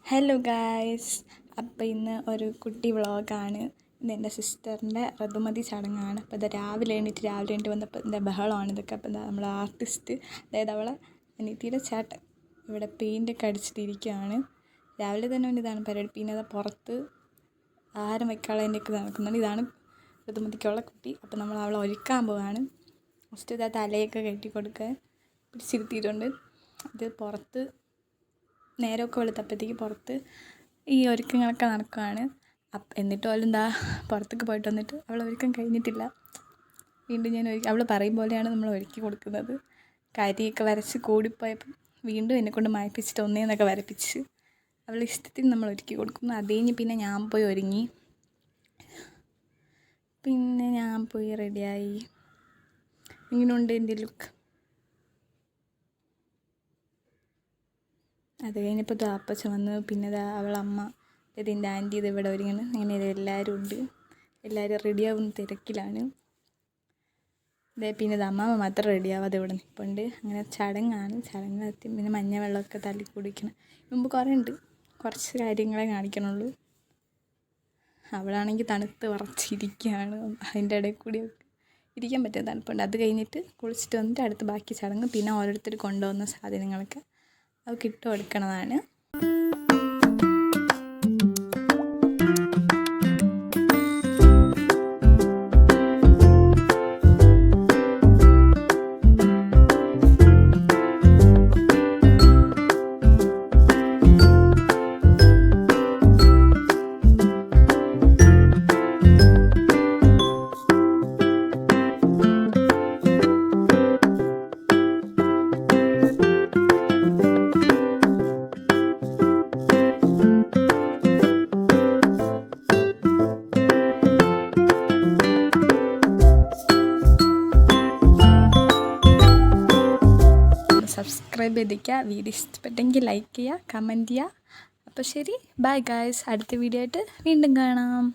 Hello guys, അപ്പോൾ ഇന്ന് ഒരു കുട്ടി വ്ളോഗാണ്. ഇതെൻ്റെ സിസ്റ്ററിൻ്റെ ഋതുമതി ചടങ്ങാണ്. അപ്പോൾ ഇത് രാവിലെ എണീറ്റ് വന്നപ്പോൾ എന്താ ബഹളമാണ് ഇതൊക്കെ. അപ്പോൾ എന്താ നമ്മളെ ആർട്ടിസ്റ്റ്, അതായത് അവളെ അനിയത്തിയുടെ ചേട്ടൻ ഇവിടെ പെയിൻ്റൊക്കെ അടിച്ചിട്ടിരിക്കുകയാണ്. രാവിലെ തന്നെ ഇതാണ് പരിപാടി. പിന്നെ അത് പുറത്ത് ആഹാരം വയ്ക്കാനുള്ളതിൻ്റെയൊക്കെ നടക്കുന്നുണ്ട്. ഇതാണ് ഋതുമതിക്കുള്ള കുട്ടി. അപ്പോൾ നമ്മൾ അവളെ ഒരുക്കാൻ പോവാണ്. ഫസ്റ്റ് ഇതാ തലയൊക്കെ കെട്ടി കൊടുക്കുക പിടിച്ചിരുത്തിയിട്ടുണ്ട്. ഇത് പുറത്ത് നേരമൊക്കെ വെളുത്തപ്പോഴത്തേക്ക് പുറത്ത് ഈ ഒരുക്കങ്ങളൊക്കെ നടക്കുകയാണ്. എന്നിട്ട് പോലും എന്താ പുറത്തേക്ക് പോയിട്ട് വന്നിട്ട് അവൾ ഒരുക്കം കഴിഞ്ഞിട്ടില്ല. വീണ്ടും ഞാൻ അവൾ പറയും പോലെയാണ് നമ്മൾ ഒരുക്കി കൊടുക്കുന്നത്. കരിയൊക്കെ വരച്ച് കൂടിപ്പോയപ്പം വീണ്ടും എന്നെക്കൊണ്ട് മായ്പ്പിച്ചിട്ട് ഒന്നേന്നൊക്കെ വരപ്പിച്ച് അവളുടെ ഇഷ്ടത്തിന് നമ്മൾ ഒരുക്കി കൊടുക്കുന്നു. അത് കഴിഞ്ഞ് പിന്നെ ഞാൻ പോയി ഒരുങ്ങി, പിന്നെ ഞാൻ പോയി റെഡിയായി. ഇങ്ങനെയുണ്ട് എൻ്റെ ലുക്ക്. അത് കഴിഞ്ഞപ്പോൾ അപ്പച്ചൻ വന്ന്, പിന്നെ അവളമ്മ, ഇതിൻ്റെ ആൻറ്റി ഇത് ഇവിടെ ഒരുങ്ങണ്. അങ്ങനെ എല്ലാവരും ഉണ്ട്. എല്ലാവരും റെഡിയാവുന്ന തിരക്കിലാണ്. പിന്നെ അമ്മാമ്മ മാത്രം റെഡിയാവാതെ ഇവിടെ നിൽപ്പുണ്ട്. അങ്ങനെ ചടങ്ങാണ്. ചടങ്ങെത്തി പിന്നെ മഞ്ഞ വെള്ളമൊക്കെ തല്ലി കുടിക്കണം. മുമ്പ് കുറേ ഉണ്ട്, കുറച്ച് കാര്യങ്ങളെ കാണിക്കണുള്ളൂ. അവളാണെങ്കിൽ തണുത്ത് വിറച്ചിരിക്കുകയാണ്. അതിൻ്റെ ഇടയിൽ കൂടി ഇരിക്കാൻ പറ്റിയ തണുപ്പുണ്ട്. അത് കഴിഞ്ഞിട്ട് കുളിച്ചിട്ട് വന്നിട്ട് അടുത്ത് ബാക്കി ചടങ്ങ്. പിന്നെ ഓരോരുത്തർ കൊണ്ടുവന്ന സാധനങ്ങളൊക്കെ അവൾക്ക് ഇട്ട് കൊടുക്കണതാണ്. സബ്സ്ക്രൈബ് ചെയ്തിരിക്കുക. വീഡിയോ ഇഷ്ടപ്പെട്ടെങ്കിൽ ലൈക്ക് ചെയ്യുക, കമൻറ്റ് ചെയ്യുക. അപ്പോൾ ശരി, ബൈ ഗായ്സ്. അടുത്ത വീഡിയോ ആയിട്ട് വീണ്ടും കാണാം.